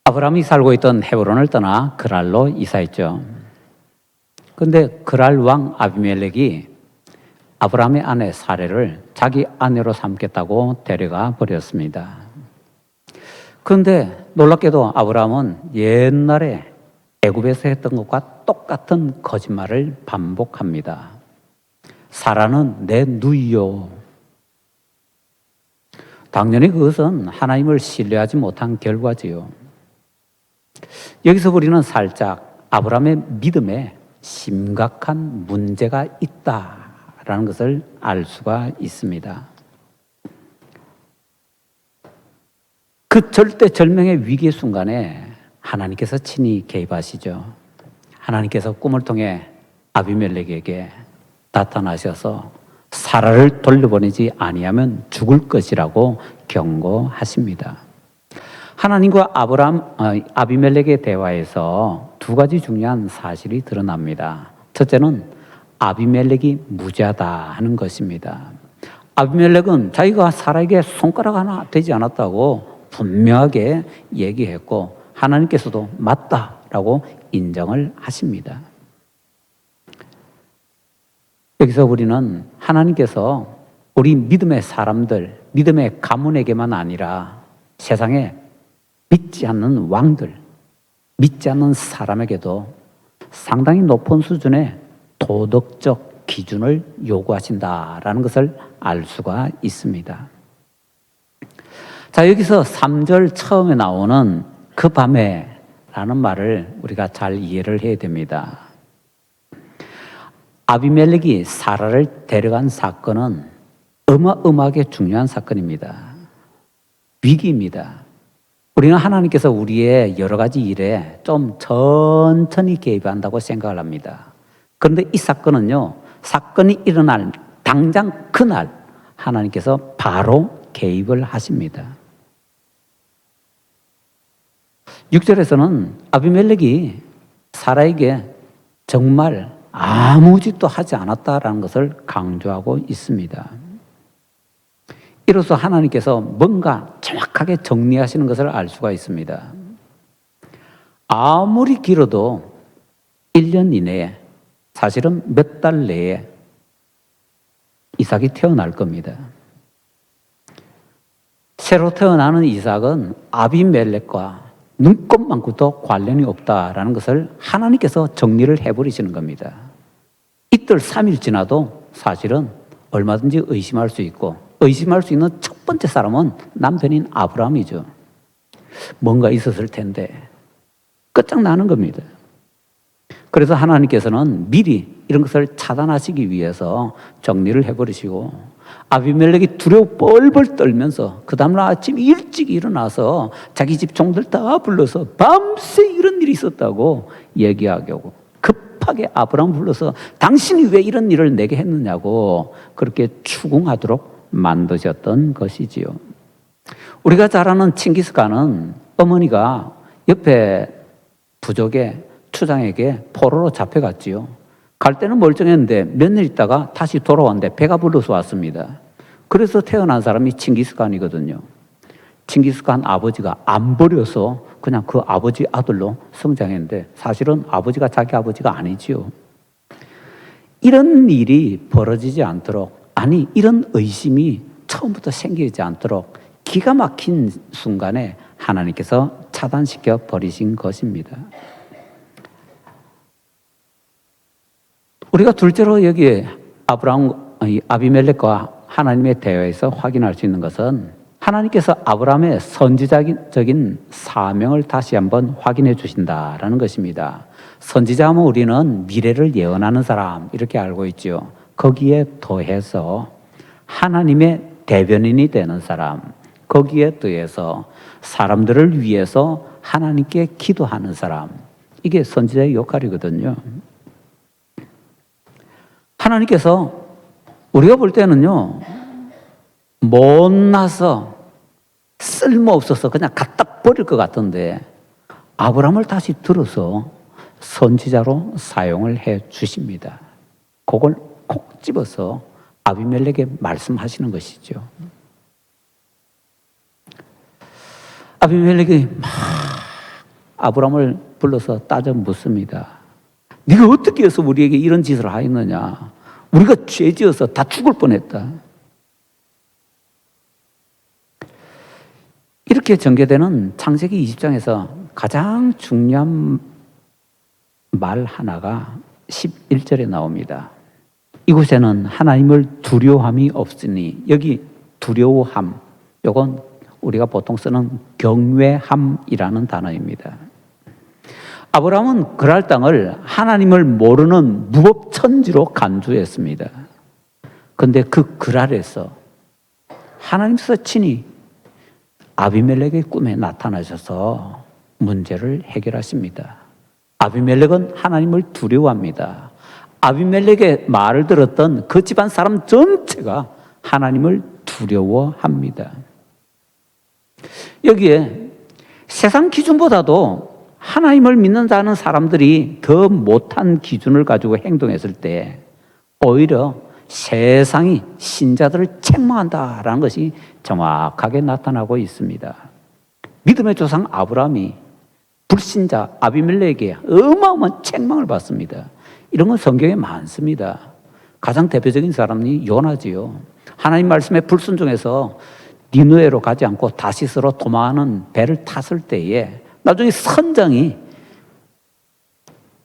아브라함이 살고 있던 헤브론을 떠나 그랄로 이사했죠. 그런데 그랄 왕 아비멜렉이 아브라함의 아내 사레를 자기 아내로 삼겠다고 데려가 버렸습니다. 그런데 놀랍게도 아브라함은 옛날에 애굽에서 했던 것과 똑같은 거짓말을 반복합니다. 사라는 내 누이요. 당연히 그것은 하나님을 신뢰하지 못한 결과지요. 여기서 우리는 살짝 아브라함의 믿음에 심각한 문제가 있다라는 것을 알 수가 있습니다. 그 절대절명의 위기의 순간에 하나님께서 친히 개입하시죠. 하나님께서 꿈을 통해 아비멜렉에게 나타나셔서 사라를 돌려보내지 아니하면 죽을 것이라고 경고하십니다. 하나님과 아비멜렉의 대화에서 두 가지 중요한 사실이 드러납니다. 첫째는 아비멜렉이 무죄하다 하는 것입니다. 아비멜렉은 자기가 사라에게 손가락 하나 되지 않았다고 분명하게 얘기했고 하나님께서도 맞다라고 인정을 하십니다. 여기서 우리는 하나님께서 우리 믿음의 사람들, 믿음의 가문에게만 아니라 세상에 믿지 않는 왕들, 믿지 않는 사람에게도 상당히 높은 수준의 도덕적 기준을 요구하신다라는 것을 알 수가 있습니다. 자, 여기서 3절 처음에 나오는 그 밤에 라는 말을 우리가 잘 이해를 해야 됩니다. 아비멜렉이 사라를 데려간 사건은 어마어마하게 중요한 사건입니다. 위기입니다. 우리는 하나님께서 우리의 여러 가지 일에 좀 천천히 개입한다고 생각을 합니다. 그런데 이 사건은요, 사건이 일어날 당장 그날 하나님께서 바로 개입을 하십니다. 6절에서는 아비멜렉이 사라에게 정말 아무 짓도 하지 않았다라는 것을 강조하고 있습니다. 이로써 하나님께서 뭔가 정확하게 정리하시는 것을 알 수가 있습니다. 아무리 길어도 1년 이내에, 사실은 몇 달 내에 이삭이 태어날 겁니다. 새로 태어나는 이삭은 아비멜렉과 눈꼽만큼도 관련이 없다라는 것을 하나님께서 정리를 해버리시는 겁니다. 이틀 3일 지나도 사실은 얼마든지 의심할 수 있고 의심할 수 있는 첫 번째 사람은 남편인 아브라함이죠. 뭔가 있었을 텐데 끝장나는 겁니다. 그래서 하나님께서는 미리 이런 것을 차단하시기 위해서 정리를 해버리시고 아비멜렉이 두려워 뻘뻘 떨면서 그 다음날 아침 일찍 일어나서 자기 집 종들 다 불러서 밤새 이런 일이 있었다고 얘기하게 하고 급하게 아브라함 불러서 당신이 왜 이런 일을 내게 했느냐고 그렇게 추궁하도록 만드셨던 것이지요. 우리가 잘 아는 칭기스칸은 어머니가 옆에 부족의 추장에게 포로로 잡혀갔지요. 갈 때는 멀쩡했는데 몇 년 있다가 다시 돌아왔는데 배가 불러서 왔습니다. 그래서 태어난 사람이 칭기스칸이거든요. 칭기스칸 아버지가 안 버려서 그냥 그 아버지 아들로 성장했는데 사실은 아버지가 자기 아버지가 아니지요. 이런 일이 벌어지지 않도록, 아니 이런 의심이 처음부터 생기지 않도록 기가 막힌 순간에 하나님께서 차단시켜 버리신 것입니다. 우리가 둘째로 여기 아비멜렉과 하나님의 대화에서 확인할 수 있는 것은 하나님께서 아브라함의 선지자적인 사명을 다시 한번 확인해 주신다라는 것입니다. 선지자하면 우리는 미래를 예언하는 사람 이렇게 알고 있죠. 거기에 더해서 하나님의 대변인이 되는 사람, 거기에 더해서 사람들을 위해서 하나님께 기도하는 사람, 이게 선지자의 역할이거든요. 하나님께서 우리가 볼 때는요, 못나서 쓸모없어서 그냥 갖다 버릴 것 같은데 아브라함을 다시 들어서 선지자로 사용을 해 주십니다. 그걸 콕 집어서 아비멜렉에게 말씀하시는 것이죠. 아비멜렉이 막 아브라함을 불러서 따져 묻습니다. 네가 어떻게 해서 우리에게 이런 짓을 하였느냐? 우리가 죄지어서 다 죽을 뻔했다. 이렇게 전개되는 창세기 20장에서 가장 중요한 말 하나가 11절에 나옵니다. 이곳에는 하나님을 두려워함이 없으니, 여기 두려워함, 이건 우리가 보통 쓰는 경외함이라는 단어입니다. 아브라함은 그랄 땅을 하나님을 모르는 무법천지로 간주했습니다. 그런데 그 그랄에서 하나님께서 친히 아비멜렉의 꿈에 나타나셔서 문제를 해결하십니다. 아비멜렉은 하나님을 두려워합니다. 아비멜렉의 말을 들었던 그 집안 사람 전체가 하나님을 두려워합니다. 여기에 세상 기준보다도 하나님을 믿는다는 사람들이 더 못한 기준을 가지고 행동했을 때 오히려 세상이 신자들을 책망한다라는 것이 정확하게 나타나고 있습니다. 믿음의 조상 아브라함이 불신자 아비멜렉에게 어마어마한 책망을 받습니다. 이런 건 성경에 많습니다. 가장 대표적인 사람이 요나지요. 하나님 말씀에 불순종해서 니느웨로 가지 않고 다시스로 도망하는 배를 탔을 때에 나중에 선장이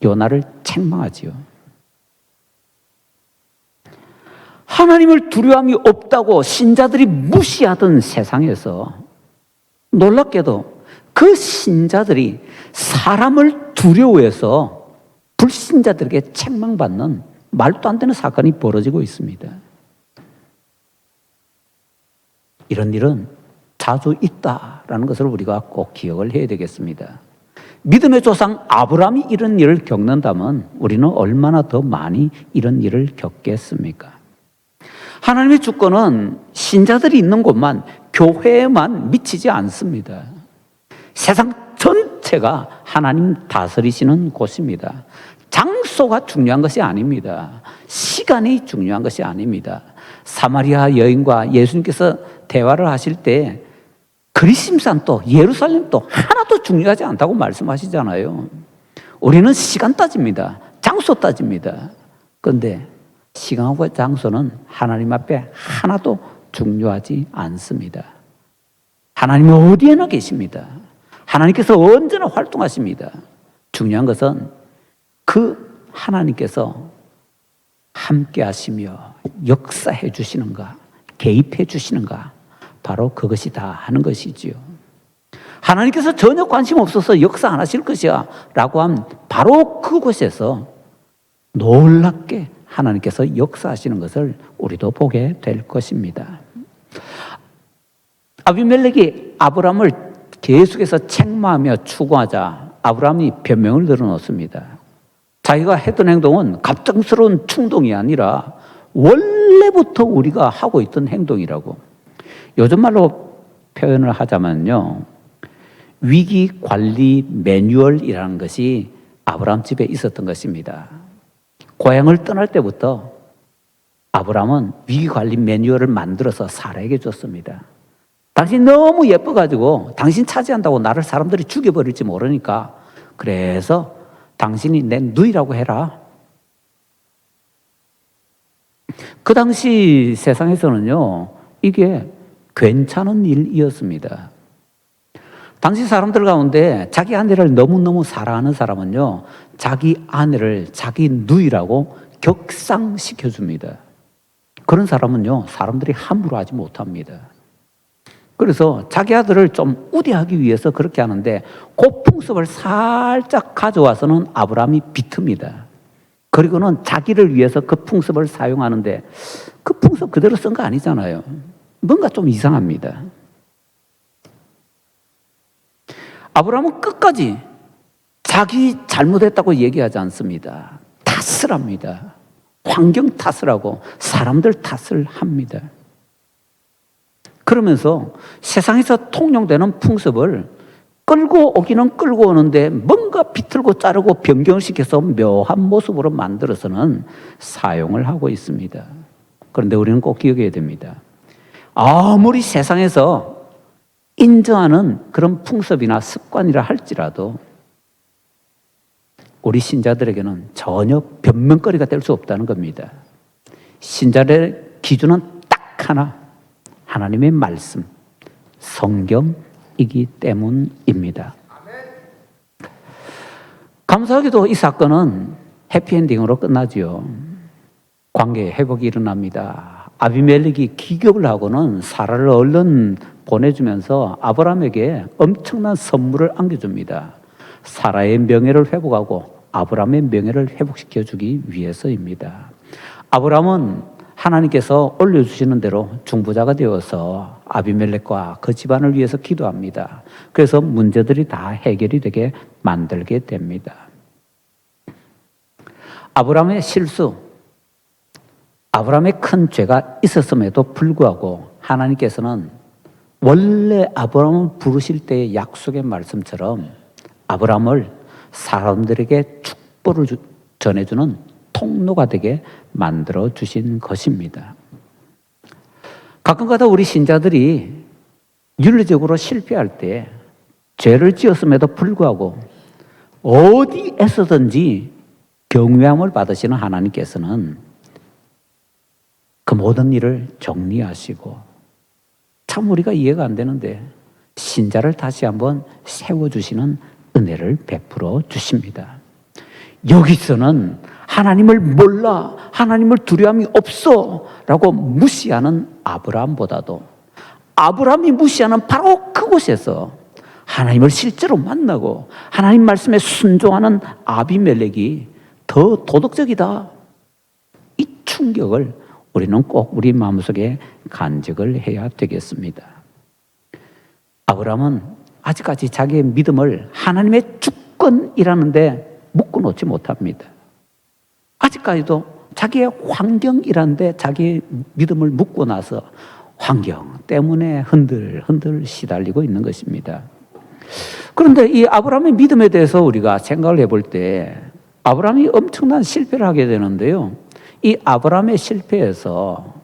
요나를 책망하지요. 하나님을 두려움이 없다고 신자들이 무시하던 세상에서 놀랍게도 그 신자들이 사람을 두려워해서 불신자들에게 책망받는 말도 안 되는 사건이 벌어지고 있습니다. 이런 일은 자주 있다라는 것을 우리가 꼭 기억을 해야 되겠습니다. 믿음의 조상 아브라함이 이런 일을 겪는다면 우리는 얼마나 더 많이 이런 일을 겪겠습니까? 하나님의 주권은 신자들이 있는 곳만, 교회에만 미치지 않습니다. 세상 전체가 하나님 다스리시는 곳입니다. 장소가 중요한 것이 아닙니다. 시간이 중요한 것이 아닙니다. 사마리아 여인과 예수님께서 대화를 하실 때 그리심산도 예루살렘도 하나도 중요하지 않다고 말씀하시잖아요. 우리는 시간 따집니다. 장소 따집니다. 그런데 시간과 장소는 하나님 앞에 하나도 중요하지 않습니다. 하나님은 어디에나 계십니다. 하나님께서 언제나 활동하십니다. 중요한 것은 그 하나님께서 함께 하시며 역사해 주시는가, 개입해 주시는가, 바로 그것이다 하는 것이지요. 하나님께서 전혀 관심 없어서 역사 안 하실 것이야 라고 하면 바로 그곳에서 놀랍게 하나님께서 역사하시는 것을 우리도 보게 될 것입니다. 아비멜렉이 아브라함을 계속해서 책망하며 추구하자 아브라함이 변명을 늘어놓습니다. 자기가 했던 행동은 갑작스러운 충동이 아니라 원래부터 우리가 하고 있던 행동이라고. 요즘 말로 표현을 하자면요, 위기 관리 매뉴얼이라는 것이 아브라함 집에 있었던 것입니다. 고향을 떠날 때부터 아브라함은 위기 관리 매뉴얼을 만들어서 사라에게 줬습니다. 당신 너무 예뻐가지고 당신 차지한다고 나를 사람들이 죽여버릴지 모르니까 그래서 당신이 내 누이라고 해라. 그 당시 세상에서는요, 이게 괜찮은 일이었습니다. 당시 사람들 가운데 자기 아내를 너무너무 사랑하는 사람은요, 자기 아내를 자기 누이라고 격상시켜줍니다. 그런 사람은요, 사람들이 함부로 하지 못합니다. 그래서 자기 아들을 좀 우대하기 위해서 그렇게 하는데 그 풍습을 살짝 가져와서는 아브라함이 비틉니다. 그리고는 자기를 위해서 그 풍습을 사용하는데 그 풍습 그대로 쓴 거 아니잖아요. 뭔가 좀 이상합니다. 아브라함은 끝까지 자기 잘못했다고 얘기하지 않습니다. 탓을 합니다. 환경 탓을 하고 사람들 탓을 합니다. 그러면서 세상에서 통용되는 풍습을 끌고 오기는 끌고 오는데 뭔가 비틀고 자르고 변경을 시켜서 묘한 모습으로 만들어서는 사용을 하고 있습니다. 그런데 우리는 꼭 기억해야 됩니다. 아무리 세상에서 인정하는 그런 풍습이나 습관이라 할지라도 우리 신자들에게는 전혀 변명거리가 될 수 없다는 겁니다. 신자의 기준은 딱 하나, 하나님의 말씀, 성경이기 때문입니다. 감사하게도 이 사건은 해피엔딩으로 끝나지요. 관계 회복이 일어납니다. 아비멜렉이 기겁을 하고는 사라를 얼른 보내주면서 아브라함에게 엄청난 선물을 안겨줍니다. 사라의 명예를 회복하고 아브라함의 명예를 회복시켜주기 위해서입니다. 아브라함은 하나님께서 올려주시는 대로 중보자가 되어서 아비멜렉과 그 집안을 위해서 기도합니다. 그래서 문제들이 다 해결이 되게 만들게 됩니다. 아브라함의 실수, 아브라함의 큰 죄가 있었음에도 불구하고 하나님께서는 원래 아브라함을 부르실 때의 약속의 말씀처럼 아브라함을 사람들에게 축복을 전해주는 통로가 되게 만들어 주신 것입니다. 가끔가다 우리 신자들이 윤리적으로 실패할 때 죄를 지었음에도 불구하고 어디에서든지 경외함을 받으시는 하나님께서는 그 모든 일을 정리하시고, 참 우리가 이해가 안 되는데 신자를 다시 한번 세워주시는 은혜를 베풀어 주십니다. 여기서는 하나님을 몰라, 하나님을 두려움이 없어 라고 무시하는 아브라함보다도 아브라함이 무시하는 바로 그곳에서 하나님을 실제로 만나고 하나님 말씀에 순종하는 아비멜렉이 더 도덕적이다, 이 충격을 우리는 꼭 우리 마음속에 간직을 해야 되겠습니다. 아브라함은 아직까지 자기의 믿음을 하나님의 주권이라는 데 묶어놓지 못합니다. 아직까지도 자기의 환경이라는 데 자기의 믿음을 묶고 나서 환경 때문에 흔들흔들 시달리고 있는 것입니다. 그런데 이 아브라함의 믿음에 대해서 우리가 생각을 해볼 때 아브라함이 엄청난 실패를 하게 되는데요. 이 아브라함의 실패에서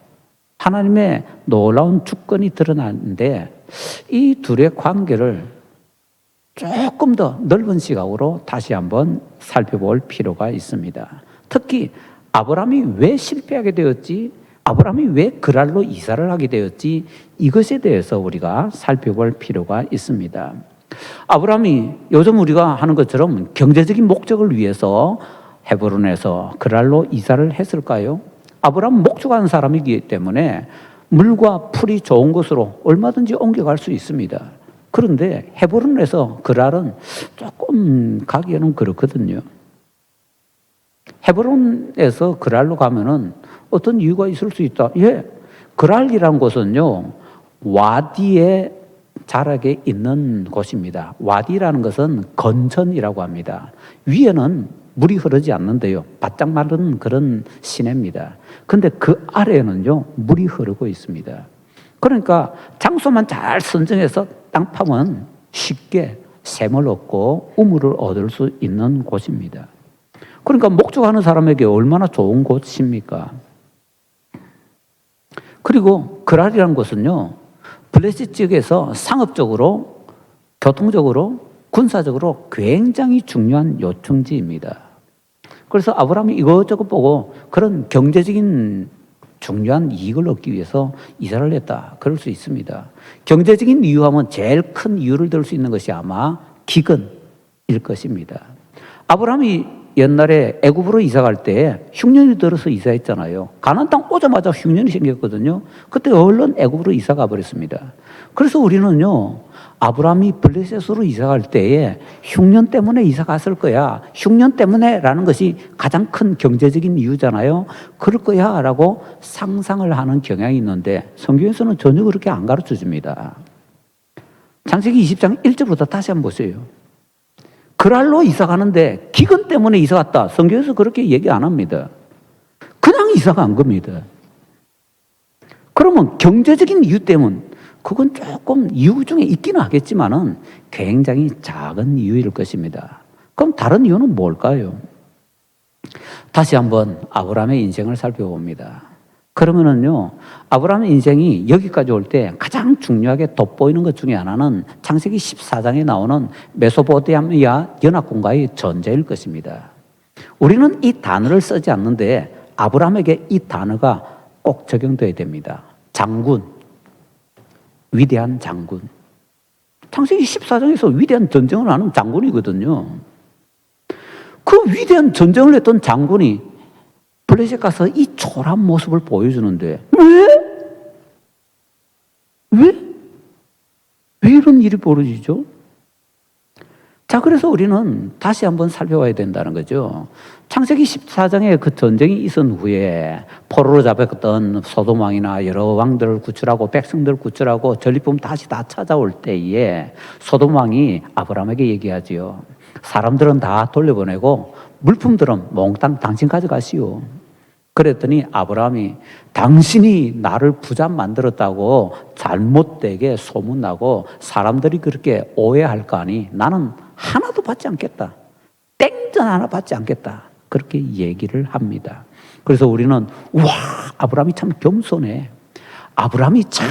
하나님의 놀라운 주권이 드러나는데 이 둘의 관계를 조금 더 넓은 시각으로 다시 한번 살펴볼 필요가 있습니다. 특히 아브라함이 왜 실패하게 되었지, 아브라함이 왜 그랄로 이사를 하게 되었지, 이것에 대해서 우리가 살펴볼 필요가 있습니다. 아브라함이 요즘 우리가 하는 것처럼 경제적인 목적을 위해서 헤브론에서 그랄로 이사를 했을까요? 아브라함은 목축하는 사람이기 때문에 물과 풀이 좋은 곳으로 얼마든지 옮겨갈 수 있습니다. 그런데 헤브론에서 그랄은 조금 가기에는 그렇거든요. 헤브론에서 그랄로 가면은 어떤 이유가 있을 수 있다. 그랄이라는 곳은요, 와디의 자락에 있는 곳입니다. 와디라는 것은 건천이라고 합니다. 위에는 물이 흐르지 않는데요, 바짝 마른 그런 시내입니다. 근데 그 아래에는요, 물이 흐르고 있습니다. 그러니까 장소만 잘 선정해서 땅 파면 쉽게 샘을 얻고 우물을 얻을 수 있는 곳입니다. 그러니까 목축하는 사람에게 얼마나 좋은 곳입니까? 그리고 그랄이라는 곳은요, 블레셋 지역에서 상업적으로, 교통적으로, 군사적으로 굉장히 중요한 요충지입니다. 그래서 아브라함이 이것저것 보고 그런 경제적인 중요한 이익을 얻기 위해서 이사를 했다, 그럴 수 있습니다. 경제적인 이유하면 제일 큰 이유를 들 수 있는 것이 아마 기근일 것입니다. 아브라함이 옛날에 애굽으로 이사 갈 때 흉년이 들어서 이사했잖아요. 가나안 땅 오자마자 흉년이 생겼거든요. 그때 얼른 애굽으로 이사 가버렸습니다. 그래서 우리는요, 아브라함이 블레셋으로 이사 갈 때에 흉년 때문에 이사 갔을 거야, 흉년 때문에라는 것이 가장 큰 경제적인 이유잖아요. 그럴 거야 라고 상상을 하는 경향이 있는데 성경에서는 전혀 그렇게 안 가르쳐 줍니다. 창세기 20장 1절부터 다시 한번 보세요. 그랄로 이사 가는데 기근 때문에 이사 갔다, 성경에서 그렇게 얘기 안 합니다. 그냥 이사 간 겁니다. 그러면 경제적인 이유 때문, 그건 조금 이유 중에 있기는 하겠지만은 굉장히 작은 이유일 것입니다. 그럼 다른 이유는 뭘까요? 다시 한번 아브라함의 인생을 살펴봅니다. 그러면은요, 아브라함의 인생이 여기까지 올 때 가장 중요하게 돋보이는 것 중에 하나는 창세기 14장에 나오는 메소포타미아 연합군과의 전쟁일 것입니다. 우리는 이 단어를 쓰지 않는데 아브라함에게 이 단어가 꼭 적용돼야 됩니다. 장군, 위대한 장군. 창세기 14장에서 위대한 전쟁을 하는 장군이거든요. 그 위대한 전쟁을 했던 장군이 블레셋 가서 이 초라한 모습을 보여주는데 왜 이런 일이 벌어지죠? 자, 그래서 우리는 다시 한번 살펴봐야 된다는 거죠. 창세기 14장에 그 전쟁이 있은 후에 포로로 잡혔던 소돔 왕이나 여러 왕들을 구출하고 백성들을 구출하고 전리품 다시 다 찾아올 때에 소돔 왕이 아브라함에게 얘기하지요. 사람들은 다 돌려보내고 물품들은 몽땅 당신 가져가시오. 그랬더니 아브라함이 당신이 나를 부자 만들었다고 잘못되게 소문나고 사람들이 그렇게 오해할 거 아니 나는 하나도 받지 않겠다. 땡전 하나 받지 않겠다. 그렇게 얘기를 합니다. 그래서 우리는 와, 아브라함이 참 겸손해. 아브라함이 참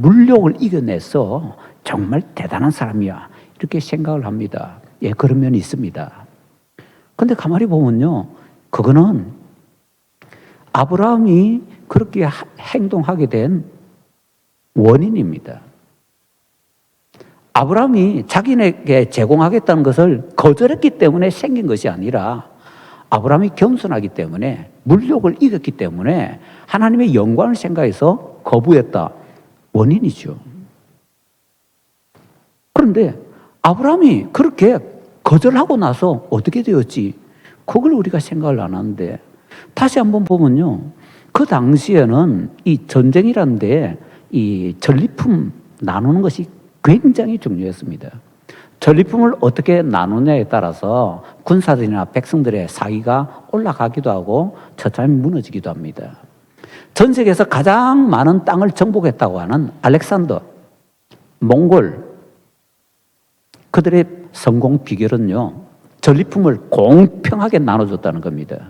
물욕을 이겨내서 정말 대단한 사람이야. 이렇게 생각을 합니다. 예, 그런 면이 있습니다. 근데 가만히 보면요, 그거는 아브라함이 그렇게 행동하게 된 원인입니다. 아브라함이 자기에게 제공하겠다는 것을 거절했기 때문에 생긴 것이 아니라 아브라함이 겸손하기 때문에 물욕을 이겼기 때문에 하나님의 영광을 생각해서 거부했다. 원인이죠. 그런데 아브라함이 그렇게 거절하고 나서 어떻게 되었지? 그걸 우리가 생각을 안 하는데 다시 한번 보면요. 그 당시에는 이 전쟁이라는 데 이 전리품 나누는 것이 굉장히 중요했습니다. 전리품을 어떻게 나누냐에 따라서 군사들이나 백성들의 사기가 올라가기도 하고 처참히 무너지기도 합니다. 전 세계에서 가장 많은 땅을 정복했다고 하는 알렉산더, 몽골, 그들의 성공 비결은요, 전리품을 공평하게 나눠줬다는 겁니다.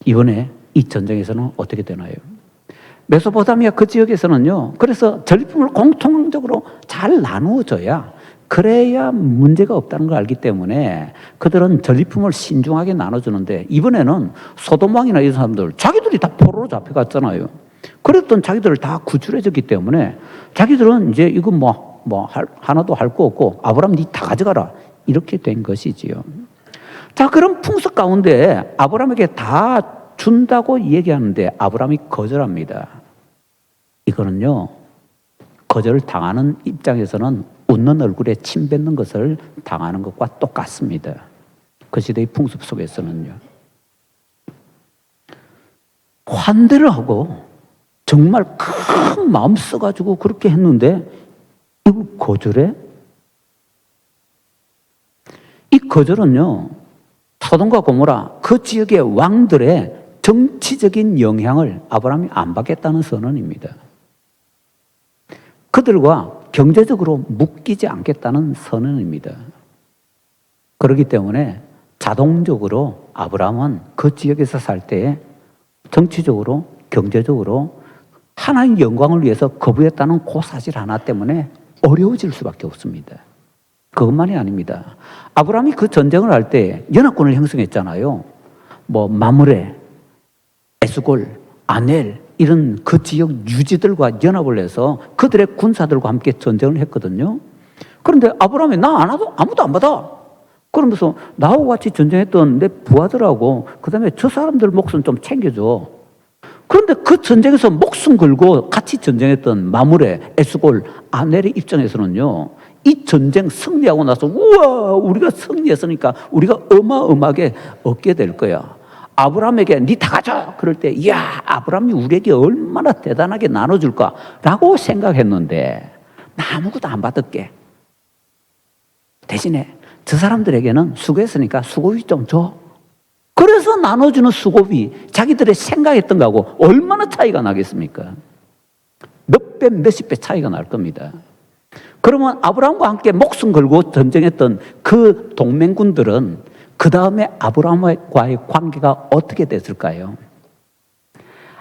이번에 이 전쟁에서는 어떻게 되나요? 메소포타미아 그 지역에서는요, 그래서 전리품을 공통적으로 잘 나누어줘야 그래야 문제가 없다는 걸 알기 때문에 그들은 전리품을 신중하게 나눠주는데 이번에는 소돔 왕이나 이런 사람들 자기들이 다 포로로 잡혀갔잖아요. 그랬던 자기들을 다 구출해줬기 때문에 자기들은 이제 이거 하나도 할 거 없고 아브라함 니 다 가져가라 이렇게 된 것이지요. 자, 그런 풍습 가운데 아브라함에게 다 준다고 얘기하는데 아브라함이 거절합니다. 이거는요, 거절을 당하는 입장에서는 웃는 얼굴에 침 뱉는 것을 당하는 것과 똑같습니다. 그 시대의 풍습 속에서는요. 환대를 하고 정말 큰 마음 써가지고 그렇게 했는데 이걸 거절해? 이 거절은요, 소돔과 고모라 그 지역의 왕들의 정치적인 영향을 아브라함이 안 받겠다는 선언입니다. 그들과 경제적으로 묶이지 않겠다는 선언입니다. 그렇기 때문에 자동적으로 아브라함은 그 지역에서 살 때에 정치적으로, 경제적으로 하나님의 영광을 위해서 거부했다는 그 사실 하나 때문에 어려워질 수밖에 없습니다. 그것만이 아닙니다. 아브라함이 그 전쟁을 할 때 연합군을 형성했잖아요. 마므레, 에스골, 아넬 이런 그 지역 유지들과 연합을 해서 그들의 군사들과 함께 전쟁을 했거든요. 그런데 아브라함이 나 안 하도 아무도 안 받아. 그러면서 나하고 같이 전쟁했던 내 부하들하고 그다음에 저 사람들 목숨 좀 챙겨줘. 그런데 그 전쟁에서 목숨 걸고 같이 전쟁했던 마므레, 에스골, 아넬의 입장에서는요, 이 전쟁 승리하고 나서 우와 우리가 승리했으니까 우리가 어마어마하게 얻게 될 거야. 아브라함에게 니 다 가져. 그럴 때 이야 아브라함이 우리에게 얼마나 대단하게 나눠줄까라고 생각했는데 나 아무것도 안 받을게. 대신에 저 사람들에게는 수고했으니까 수고비 좀 줘. 그래서 나눠주는 수고비 자기들의 생각했던 거하고 얼마나 차이가 나겠습니까? 몇 배 몇십 배 차이가 날 겁니다. 그러면 아브라함과 함께 목숨 걸고 전쟁했던 그 동맹군들은 그 다음에 아브라함과의 관계가 어떻게 됐을까요?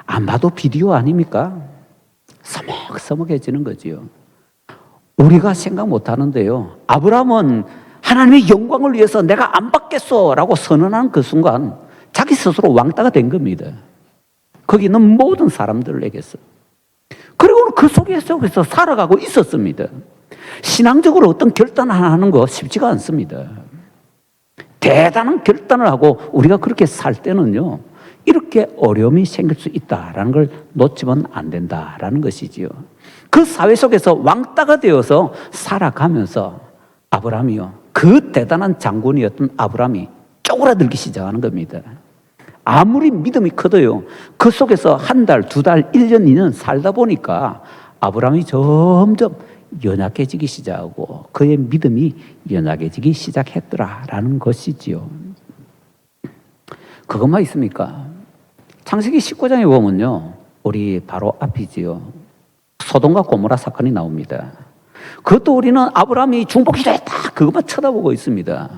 안 봐도 비디오 아닙니까? 서먹서먹해지는 거지요. 우리가 생각 못 하는데요. 아브라함은 하나님의 영광을 위해서 내가 안 받겠소 라고 선언한 그 순간 자기 스스로 왕따가 된 겁니다. 거기 있는 모든 사람들에게서. 그리고 그 속에서 살아가고 있었습니다. 신앙적으로 어떤 결단을 하는 거 쉽지가 않습니다. 대단한 결단을 하고 우리가 그렇게 살 때는요, 이렇게 어려움이 생길 수 있다라는 걸 놓치면 안 된다라는 것이지요. 그 사회 속에서 왕따가 되어서 살아가면서 아브라함이요, 그 대단한 장군이었던 아브라함이 쪼그라들기 시작하는 겁니다. 아무리 믿음이 커도요, 그 속에서 한 달, 두 달, 1년, 2년 살다 보니까 아브라함이 점점 연약해지기 시작하고 그의 믿음이 연약해지기 시작했더라라는 것이지요. 그것만 있습니까? 창세기 19장에 보면요, 우리 바로 앞이지요. 소돔과 고모라 사건이 나옵니다. 그것도 우리는 아브라함이 중보기도 했다, 그것만 쳐다보고 있습니다.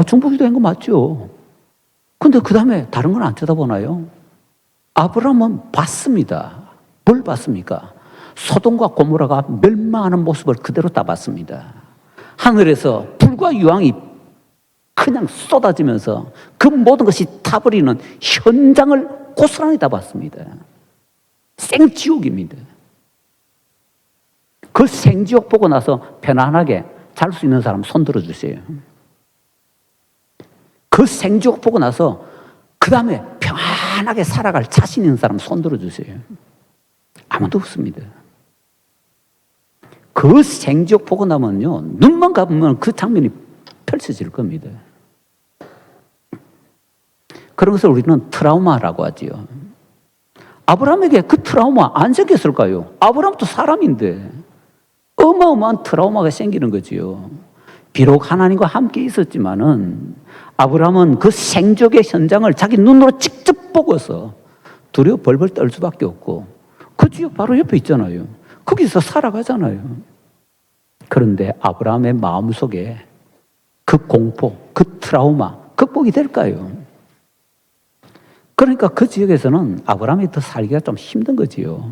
중보기도 한 거 맞죠? 근데 그 다음에 다른 건 안 쳐다보나요? 아브라함은 봤습니다. 뭘 봤습니까? 소돔과 고모라가 멸망하는 모습을 그대로 다 봤습니다. 하늘에서 불과 유황이 그냥 쏟아지면서 그 모든 것이 타버리는 현장을 고스란히 다 봤습니다. 생지옥입니다. 그 생지옥 보고 나서 편안하게 잘 수 있는 사람 손 들어주세요. 그 생지옥 보고 나서 그 다음에 평안하게 살아갈 자신 있는 사람 손 들어주세요. 아무도 없습니다. 그 생지옥 보고 나면요, 눈만 감으면 그 장면이 펼쳐질 겁니다. 그런 것을 우리는 트라우마라고 하지요. 아브라함에게 그 트라우마 안 생겼을까요? 아브라함도 사람인데 어마어마한 트라우마가 생기는 거지요. 비록 하나님과 함께 있었지만은 아브라함은 그 생적의 현장을 자기 눈으로 직접 보고서 두려워 벌벌 떨 수밖에 없고, 그 지역 바로 옆에 있잖아요. 거기서 살아가잖아요. 그런데 아브라함의 마음속에 그 공포, 그 트라우마 극복이 될까요? 그러니까 그 지역에서는 아브라함이 더 살기가 좀 힘든 거지요.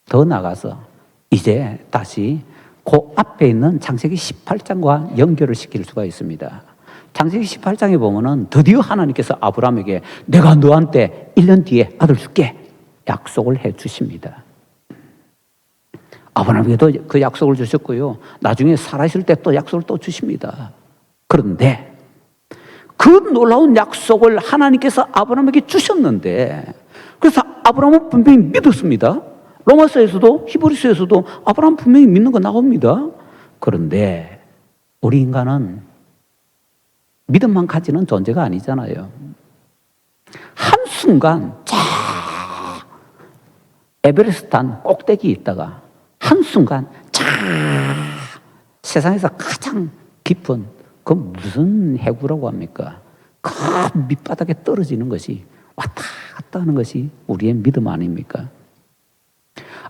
더 나가서 이제 다시 그 앞에 있는 창세기 18장과 연결을 시킬 수가 있습니다. 창세기 18장에 보면은 드디어 하나님께서 아브라함에게 내가 너한테 1년 뒤에 아들 줄게 약속을 해 주십니다. 아브라함에게도 그 약속을 주셨고요, 나중에 살아있을 때 또 약속을 또 주십니다. 그런데 그 놀라운 약속을 하나님께서 아브라함에게 주셨는데, 그래서 아브라함은 분명히 믿었습니다. 로마서에서도 히브리서에서도 아브라함 분명히 믿는 거 나옵니다. 그런데 우리 인간은 믿음만 가지는 존재가 아니잖아요. 한순간 쫙 에베레스트산 꼭대기에 있다가 한순간 쫙 세상에서 가장 깊은 그 무슨 해구라고 합니까? 그 밑바닥에 떨어지는 것이 왔다 갔다 하는 것이 우리의 믿음 아닙니까?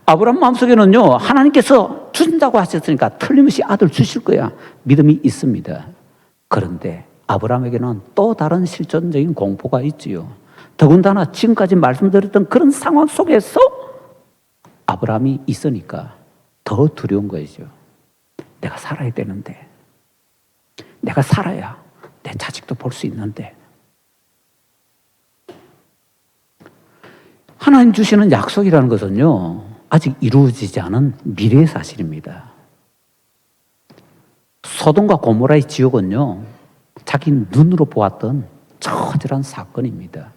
아브라함 마음속에는요, 하나님께서 주신다고 하셨으니까 틀림없이 아들 주실 거야 믿음이 있습니다. 그런데 아브라함에게는 또 다른 실존적인 공포가 있지요. 더군다나 지금까지 말씀드렸던 그런 상황 속에서 아브라함이 있으니까 더 두려운 거죠. 내가 살아야 되는데, 내가 살아야 내 자식도 볼 수 있는데. 하나님 주시는 약속이라는 것은요, 아직 이루어지지 않은 미래의 사실입니다. 소돔과 고모라의 지옥은요, 자기 눈으로 보았던 처절한 사건입니다.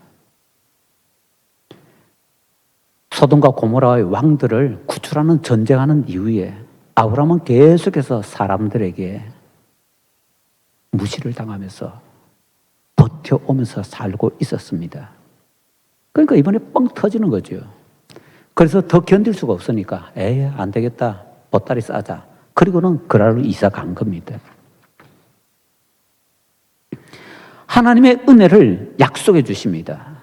소돔과 고모라의 왕들을 구출하는 전쟁하는 이후에 아브라함은 계속해서 사람들에게 무시를 당하면서 버텨오면서 살고 있었습니다. 그러니까 이번에 뻥 터지는 거죠. 그래서 더 견딜 수가 없으니까 에이 안 되겠다, 보따리 싸자. 그리고는 그랄로 이사 간 겁니다. 하나님의 은혜를 약속해 주십니다.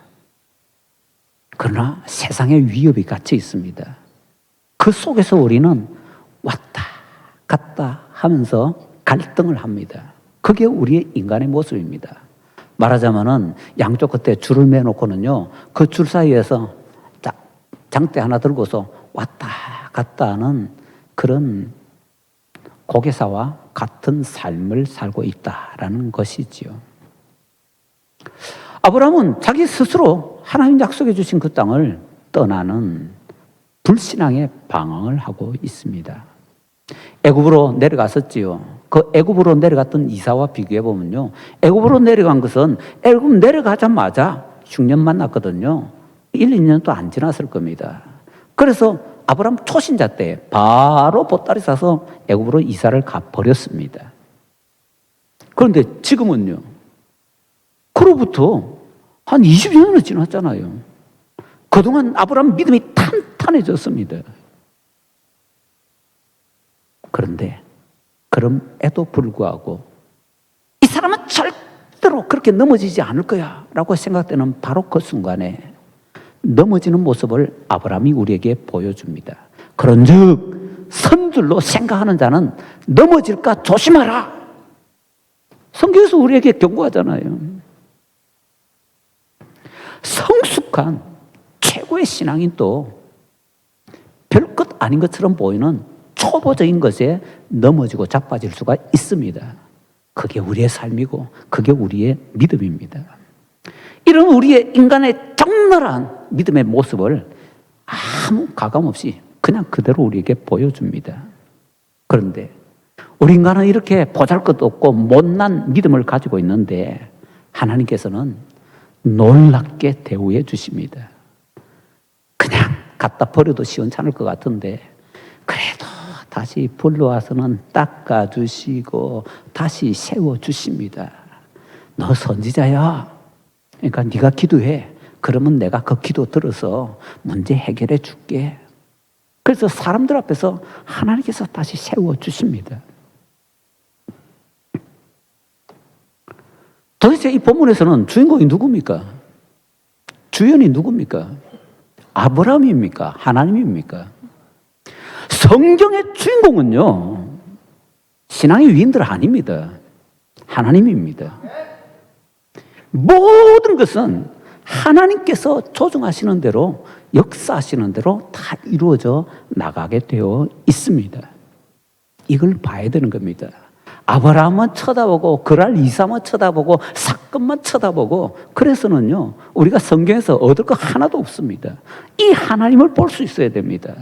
그러나 세상에 위협이 갇혀 있습니다. 그 속에서 우리는 왔다 갔다 하면서 갈등을 합니다. 그게 우리의 인간의 모습입니다. 말하자면은 양쪽 끝에 줄을 매놓고는요, 그 줄 사이에서 쫙 장대 하나 들고서 왔다 갔다 하는 그런 고개사와 같은 삶을 살고 있다라는 것이지요. 아브라함은 자기 스스로 하나님 약속해 주신 그 땅을 떠나는 불신앙의 방황을 하고 있습니다. 애굽으로 내려갔었지요. 그 애굽으로 내려갔던 이사와 비교해 보면요, 애굽으로 내려간 것은 애굽 내려가자마자 흉년 만났거든요. 1, 2년도 안 지났을 겁니다. 그래서 아브라함 초신자 때 바로 보따리 싸서 애굽으로 이사를 가버렸습니다. 그런데 지금은요, 그로부터 한 20년이 지났잖아요. 그동안 아브라함 믿음이 탄탄해졌습니다. 그런데 그럼에도 불구하고 이 사람은 절대로 그렇게 넘어지지 않을 거야 라고 생각되는 바로 그 순간에 넘어지는 모습을 아브라함이 우리에게 보여줍니다. 그런즉 선줄로 생각하는 자는 넘어질까 조심하라. 성경에서 우리에게 경고하잖아요. 성숙한 최고의 신앙인 또 별것 아닌 것처럼 보이는 초보적인 것에 넘어지고 자빠질 수가 있습니다. 그게 우리의 삶이고 그게 우리의 믿음입니다. 이런 우리의 인간의 적나라한 믿음의 모습을 아무 가감 없이 그냥 그대로 우리에게 보여줍니다. 그런데 우리 인간은 이렇게 보잘것도 없고 못난 믿음을 가지고 있는데 하나님께서는 놀랍게 대우해 주십니다. 그냥 갖다 버려도 시원찮을 것 같은데 그래도 다시 불러와서는 닦아주시고 다시 세워주십니다. 너 선지자야. 그러니까 네가 기도해. 그러면 내가 그 기도 들어서 문제 해결해 줄게. 그래서 사람들 앞에서 하나님께서 다시 세워주십니다. 도대체 이 본문에서는 주인공이 누굽니까? 주연이 누굽니까? 아브라함입니까? 하나님입니까? 성경의 주인공은요, 신앙의 위인들 아닙니다. 하나님입니다. 모든 것은 하나님께서 조정하시는 대로, 역사하시는 대로 다 이루어져 나가게 되어 있습니다. 이걸 봐야 되는 겁니다. 아브라함만 쳐다보고 그랄 이삭만 쳐다보고 사건만 쳐다보고 그래서는요, 우리가 성경에서 얻을 거 하나도 없습니다. 이 하나님을 볼 수 있어야 됩니다.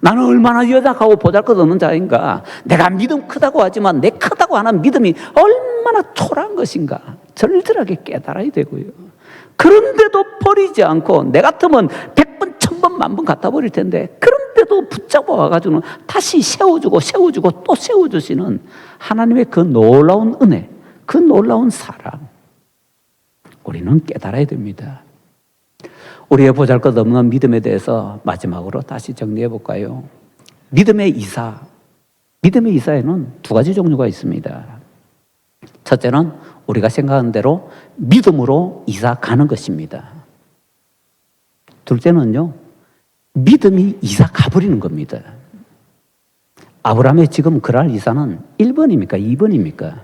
나는 얼마나 여작하고 보잘것없는 자인가, 내가 믿음 크다고 하지만 내 크다고 하는 믿음이 얼마나 초라한 것인가 절절하게 깨달아야 되고요. 그런데도 버리지 않고 내 같으면 100번, 1000번, 만번 갖다 버릴 텐데 그런데도 붙잡아 와가지고는 다시 세워주고 세워주고 또 세워주시는 하나님의 그 놀라운 은혜, 그 놀라운 사랑, 우리는 깨달아야 됩니다. 우리의 보잘것없는 믿음에 대해서 마지막으로 다시 정리해 볼까요? 믿음의 이사. 믿음의 이사에는 두 가지 종류가 있습니다. 첫째는 우리가 생각하는 대로 믿음으로 이사 가는 것입니다. 둘째는요, 믿음이 이사 가버리는 겁니다. 아브라함의 지금 그랄 이사는 1번입니까? 2번입니까?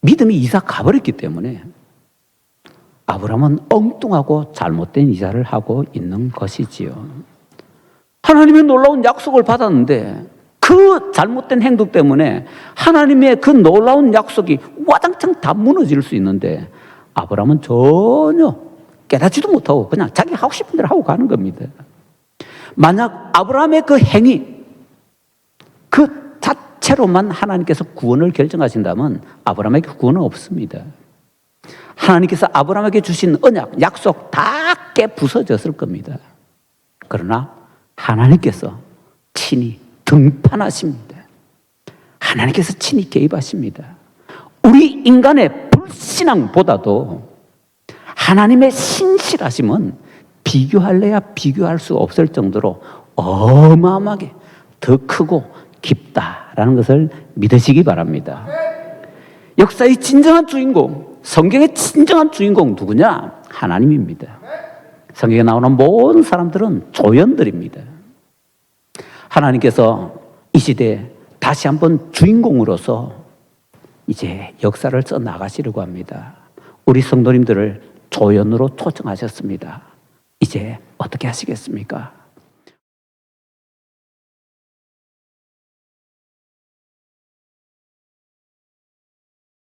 믿음이 이사 가버렸기 때문에 아브라함은 엉뚱하고 잘못된 이사를 하고 있는 것이지요. 하나님의 놀라운 약속을 받았는데 그 잘못된 행동 때문에 하나님의 그 놀라운 약속이 와장창 다 무너질 수 있는데 아브라함은 전혀 깨닫지도 못하고 그냥 자기 하고 싶은 대로 하고 가는 겁니다. 만약 아브라함의 그 행위, 그 자체로만 하나님께서 구원을 결정하신다면 아브라함에게 구원은 없습니다. 하나님께서 아브라함에게 주신 언약, 약속 다 깨부서졌을 겁니다. 그러나 하나님께서 친히 등판하십니다. 하나님께서 친히 개입하십니다. 우리 인간의 불신앙보다도 하나님의 신실하심은 비교할래야 비교할 수 없을 정도로 어마어마하게 더 크고 깊다라는 것을 믿으시기 바랍니다. 역사의 진정한 주인공, 성경의 진정한 주인공 누구냐? 하나님입니다. 성경에 나오는 모든 사람들은 조연들입니다. 하나님께서 이 시대에 다시 한번 주인공으로서 이제 역사를 써 나가시려고 합니다. 우리 성도님들을 조연으로 초청하셨습니다. 이 이제 어떻게 하시겠습니까?